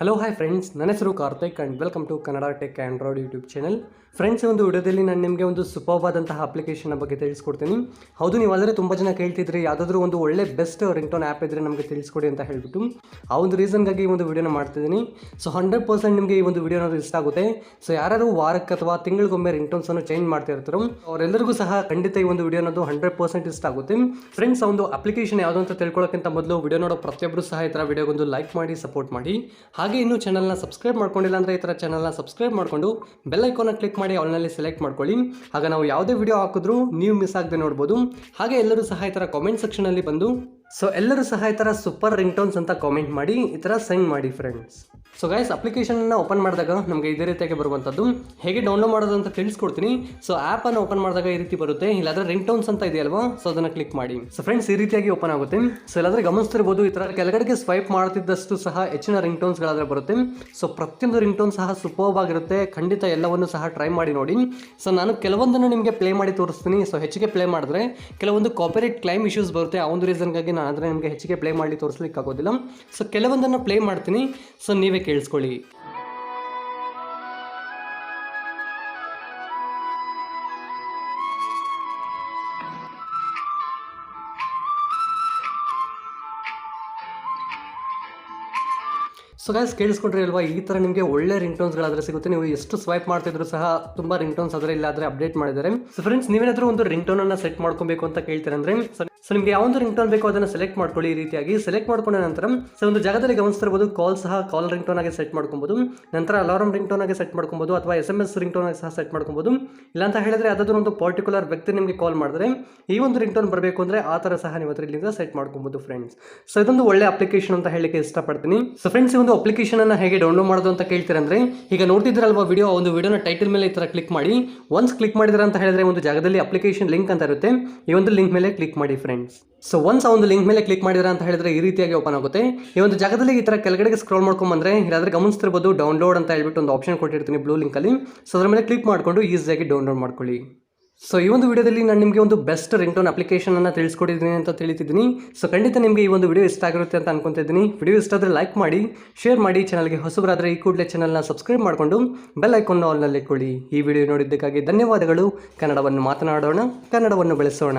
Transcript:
Hello hi friends, ನನ್ನ ಹೆಸರು Karthik and welcome to Kannada tech Android YouTube channel. Friends, ಈ ಒಂದು ವಿಡಿಯೋದಲ್ಲಿ ನಾನು ನಿಮಗೆ ಒಂದು ಸೂಪರ್ವಾದಂತಹ ಅಪ್ಲಿಕೇಶನ್ ಬಗ್ಗೆ ತಿಳಿಸ್ಕೊಡ್ತೀನಿ. ಹೌದು, ನೀವು ಆದರೆ ತುಂಬ ಜನ ಕೇಳ್ತಿದ್ರಿ ಯಾವುದಾದ್ರೂ ಒಂದು ಒಳ್ಳೆ ಬೆಸ್ಟ್ ರಿಂಗ್ಟೋನ್ ಆ್ಯಪ್ ಇದ್ದರೆ ನಮಗೆ ತಿಳಿಸ್ಕೊಡಿ ಅಂತ ಹೇಳ್ಬಿಟ್ಟು. ಆ ಒಂದು ರೀಸನ್ಗಾಗಿ ಈ ಒಂದು ವಿಡಿಯೋನ ಮಾಡ್ತಿದ್ದೀನಿ. ಸೊ 100% ನಿಮಗೆ ಈ ಒಂದು ವಿಡಿಯೋ ಇಷ್ಟ ಆಗುತ್ತೆ. ಸೊ ಯಾರು ವಾರಕ್ಕೆ ಅಥವಾ ತಿಂಗಳಿಗೊಮ್ಮೆ ರಿಂಗ್ಟೋನ್ಸನ್ನು ಚೇಂಜ್ ಮಾಡ್ತಾ ಇರ್ತಾರೋ ಅವರೆಲ್ಲರಿಗೂ ಸಹ ಖಂಡಿತ ಈ ಒಂದು ವಿಡಿಯೋ ಅನ್ನೋದು 100% ಇಷ್ಟ ಆಗುತ್ತೆ. ಫ್ರೆಂಡ್ಸ್, ಆ ಒಂದು ಅಪ್ಲಿಕೇಶನ್ ಯಾವುದು ಅಂತ ತಿಳ್ಕೊಳ್ಳೋಕ್ಕಿಂತ ಮೊದಲು ವಿಡಿಯೋ ನೋಡೋ ಪ್ರತಿಯೊಬ್ಬರು ಸಹ ಈ ಥರ ವಿಡಿಯೋಗೊಂದು ಲೈಕ್ ಮಾಡಿ ಸಪೋರ್ಟ್ ಮಾಡಿ. ಹಾಗೆ ಇನ್ನೂ ಚಾನಲ್ನ ಸಬ್ಸ್ಕ್ರೈಬ್ ಮಾಡ್ಕೊಂಡಿಲ್ಲ ಅಂದರೆ ಈ ಥರ ಚಾನಲ್ನ ಸಬ್ಸ್ಕ್ರೈಬ್ ಮಾಡಿಕೊಂಡು ಬೆಲ್ ಐಕಾನ್ನ ಕ್ಲಿಕ್ ಮಾಡಿ ಆಲ್ನಲ್ಲಿ ಸೆಲೆಕ್ಟ್ ಮಾಡ್ಕೊಳ್ಳಿ. ಆಗ ನಾವು ಯಾವುದೇ ವಿಡಿಯೋ ಹಾಕಿದ್ರೂ ನೀವು ಮಿಸ್ ಆಗದೆ ನೋಡ್ಬೋದು. ಹಾಗೆ ಎಲ್ಲರೂ ಸಹ ಈ ಥರ ಕಾಮೆಂಟ್ ಸೆಕ್ಷನಲ್ಲಿ ಬಂದು ಎಲ್ಲರೂ ಸಹ ಈ ಥರ ಸೂಪರ್ ರಿಂಗ್ಟೋನ್ಸ್ ಅಂತ ಕಾಮೆಂಟ್ ಮಾಡಿ ಈ ಥರ ಸೆಂಡ್ ಮಾಡಿ ಫ್ರೆಂಡ್ಸ್. ಸೊ ಗೈಸ್, ಅಪ್ಲಿಕೇಶನ್ನ ಓಪನ್ ಮಾಡಿದಾಗ ನಮಗೆ ಇದೇ ರೀತಿಯಾಗಿ ಬರುವಂಥದ್ದು. ಹೇಗೆ ಡೌನ್ಲೋಡ್ ಮಾಡೋದು ಅಂತ ತಿಳಿಸ್ಕೊಡ್ತೀನಿ. ಸೊ ಆ್ಯಪನ್ನು ಓಪನ್ ಮಾಡಿದಾಗ ಈ ರೀತಿ ಬರುತ್ತೆ. ಇಲ್ಲಾಂದರೆ ರಿಂಗ್ಟೋನ್ಸ್ ಅಂತ ಇದೆಯಲ್ವಾ, ಸೊ ಅದನ್ನು ಕ್ಲಿಕ್ ಮಾಡಿ. ಸೊ ಫ್ರೆಂಡ್ಸ್, ಈ ರೀತಿಯಾಗಿ ಓಪನ್ ಆಗುತ್ತೆ. ಸೊ ಇಲ್ಲಾಂದರೆ ಗಮನಿಸ್ತಿರ್ಬೋದು, ಈ ಥರ ಕೆಳಗಡೆಗೆ ಸ್ವೈಪ್ ಮಾಡ್ತಿದ್ದಷ್ಟು ಸಹ ಹೆಚ್ಚಿನ ರಿಂಗ್ಟೋನ್ಸ್ಗಳಾದರೆ ಬರುತ್ತೆ. ಸೊ ಪ್ರತಿಯೊಂದು ರಿಂಗ್ಟೋನ್ ಸಹ ಸೂಪರ್ಬ್ ಆಗಿರುತ್ತೆ. ಖಂಡಿತ ಎಲ್ಲವನ್ನು ಸಹ ಟ್ರೈ ಮಾಡಿ ನೋಡಿ. ಸೊ ನಾನು ಕೆಲವೊಂದನ್ನು ನಿಮಗೆ ಪ್ಲೇ ಮಾಡಿ ತೋರಿಸ್ತೀನಿ. ಸೊ ಹೆಚ್ಚಿಗೆ ಪ್ಲೇ ಮಾಡಿದ್ರೆ ಕೆಲವೊಂದು ಕಾಪಿರೈಟ್ ಕ್ಲೈಮ್ ಇಶ್ಯೂಸ್ ಬರುತ್ತೆ. ಆ ಒಂದು ರೀಸನ್ಗಾಗಿ ನಾನು ಆದರೆ ನಿಮಗೆ ಹೆಚ್ಚಿಗೆ ಪ್ಲೇ ಮಾಡಿ ತೋರಿಸ್ಲಿಕ್ಕೆ ಆಗೋದಿಲ್ಲ. ಸೊ ಕೆಲವೊಂದನ್ನು ಪ್ಲೇ ಮಾಡ್ತೀನಿ. ಸೊ ನೀವೇ ಕೇಳಿಸ್ಕೊಳ್ಳಿ. ಸೊ ಗೈಸ್, ಕೇಳಿಸ್ಕೊಂಡ್ರಿ ಅಲ್ವಾ, ಈ ಥರ ನಿಮಗೆ ಒಳ್ಳೆ ರಿಂಗ್ಟೋನ್ಸ್ಗಳಾದರೆ ಸಿಗುತ್ತೆ. ನೀವು ಎಷ್ಟು ಸ್ವೈಪ್ ಮಾಡ್ತಿದ್ರು ಸಹ ತುಂಬ ರಿಂಗ್ಟೋನ್ಸ್ ಆದರೆ ಇಲ್ಲಾದರೆ ಅಪ್ಡೇಟ್ ಮಾಡಿದ್ದಾರೆ. ಸೊ ಫ್ರೆಂಡ್ಸ್, ನೀವೇನಾದರೂ ಒಂದು ರಿಂಗ್ಟೋನನ್ನು ಸೆಟ್ ಮಾಡ್ಕೊಬೇಕು ಅಂತ ಕೇಳ್ತೀರಂದ್ರೆ ಸೊ ನಿಮಗೆ ಯಾವೊಂದು ರಿಂಗ್ಟೋನ್ ಬೇಕೋ ಅದನ್ನು ಸೆಲೆಕ್ಟ್ ಮಾಡ್ಕೊಳ್ಳಿ. ಈ ರೀತಿಯಾಗಿ ಸೆಲೆಕ್ಟ್ ಮಾಡ್ಕೊಂಡ ನಂತರ ಸೊ ಒಂದು ಜಾಗದಲ್ಲಿ ಗಮನಿಸ್ತಿರ್ಬೋದು, ಕಾಲ್ ರಿಂಗ್ಟೋನ್ ಆಗಿ ಸೆಟ್ ಮಾಡ್ಕೊಬೋದು. ನಂತರ ಅಲಾರಂ ರಿಂಗ್ಟೋನ್ ಆಗಿ ಸೆಟ್ ಮಾಡ್ಕೊಬೋದು, ಅಥವಾ SMS ರಿಂಗ್ಟೋನ್ ಆಗಿ ಸಹ ಸೆಟ್ ಮಾಡ್ಕೊಬೋದು. ಇಲ್ಲ ಅಂತ ಹೇಳಿದ್ರೆ ಯಾವುದಾದ್ರೂ ಒಂದು ಪರ್ಟಿಕ್ಯುಲರ್ ವ್ಯಕ್ತಿ ನಿಮಗೆ ಕಾಲ್ ಮಾಡಿದ್ರೆ ಈ ಒಂದು ರಿಂಗ್ಟೋನ್ ಬರಬೇಕು ಅಂದರೆ ಆ ಥರ ಸಹ ನೀವು ಇಲ್ಲಿಂದ ಸೆಟ್ ಮಾಡ್ಕೊಬೋದು ಫ್ರೆಂಡ್ಸ್. ಸೊ ಇದೊಂದು ಒಳ್ಳೆ ಅಪ್ಲಿಕೇಶನ್ ಅಂತ ಹೇಳಲಿಕ್ಕೆ ಇಷ್ಟಪಡ್ತೀನಿ. ಸೊ ಫ್ರೆಂಡ್ಸ್, ಈ ಒಂದು ಅಪ್ಲಿಕೇಶನ್ ಅನ್ನು ಹೇಗೆ ಡೌನ್ಲೋಡ್ ಮಾಡೋದು ಅಂತ ಕೇಳ್ತೀರಂದ್ರೆ, ಈಗ ನೋಡ್ತಿದ್ರಲ್ವಾ ವಿಡಿಯೋ, ಒಂದು ವಿಡಿಯೋನ ಟೈಟಲ್ ಮೇಲೆ ಈ ಥರ ಕ್ಲಿಕ್ ಮಾಡಿ. ಒನ್ಸ್ ಕ್ಲಿಕ್ ಮಾಡಿದ್ರೆ ಅಂತ ಹೇಳಿದ್ರೆ ಒಂದು ಜಾಗದಲ್ಲಿ ಅಪ್ಲಿಕೇಶನ್ ಲಿಂಕ್ ಅಂತ ಇರುತ್ತೆ. ಈ ಒಂದು ಲಿಂಕ್ ಮೇಲೆ ಕ್ಲಿಕ್ ಮಾಡಿ ಫ್ರೆಂಡ್ಸ್. ಸೊ ಒನ್ಸ್ ಆ ಒಂದು ಲಿಂಕ್ ಮೇಲೆ ಕ್ಲಿಕ್ ಮಾಡಿದ್ರೆ ಅಂತ ಹೇಳಿದ್ರೆ ಈ ರೀತಿಯಾಗಿ ಓಪನ್ ಆಗುತ್ತೆ. ಈ ಒಂದು ಜಾಗದಲ್ಲಿ ಈ ಥರ ಕೆಳಗಡೆಗೆ ಸ್ಕ್ರೋಲ್ ಮಾಡ್ಕೊಂಡು ಬಂದರೆ ಇಲ್ಲಾಂದರೆ ಗಮನಿಸ್ತಿರ್ಬೋದು, ಡೌನ್ಲೋಡ್ ಅಂತ ಹೇಳ್ಬಿಟ್ಟು ಒಂದು ಆಪ್ಷನ್ ಕೊಟ್ಟಿರ್ತೀನಿ ಬ್ಲೂ ಲಿಂಕಲ್ಲಿ. ಸೊ ಅದರ ಮೇಲೆ ಕ್ಲಿಕ್ ಮಾಡಿಕೊಂಡು ಈಸಿಯಾಗಿ ಡೌನ್ಲೋಡ್ ಮಾಡ್ಕೊಳ್ಳಿ. ಸೊ ಈ ಒಂದು ವಿಡಿಯೋದಲ್ಲಿ ನಾನು ನಿಮಗೆ ಒಂದು ಬೆಸ್ಟ್ ರಿಂಗ್ಟೋನ್ ಅಪ್ಲಿಕೇಶನ್ ಅನ್ನು ತಿಳಿಸ್ಕೊಟ್ಟಿದ್ದೀನಿ ಅಂತ ತಿಳಿತಿದ್ದೀನಿ. ಸೊ ಖಂಡಿತ ನಿಮಗೆ ಈ ಒಂದು ವಿಡಿಯೋ ಇಷ್ಟ ಆಗಿರುತ್ತೆ ಅಂತ ಅನ್ಕೊತಿದ್ದೀನಿ. ವಿಡಿಯೋ ಇಷ್ಟ ಆದರೆ ಲೈಕ್ ಮಾಡಿ, ಶೇರ್ ಮಾಡಿ. ಚಾನಲ್ಗೆ ಹೊಸಬರಾದರೆ ಈ ಕೂಡಲೇ ಚಾನಲ್ನ ಸಬ್ಸ್ಕ್ರೈಬ್ ಮಾಡಿಕೊಂಡು ಬೆಲ್ ಐಕಾನ್ ಆಲ್ನಲ್ಲಿ ಇಟ್ಕೊಳ್ಳಿ. ಈ ವಿಡಿಯೋ ನೋಡಿದ್ದಕ್ಕಾಗಿ ಧನ್ಯವಾದಗಳು. ಕನ್ನಡವನ್ನು ಮಾತನಾಡೋಣ, ಕನ್ನಡವನ್ನು ಬೆಳೆಸೋಣ.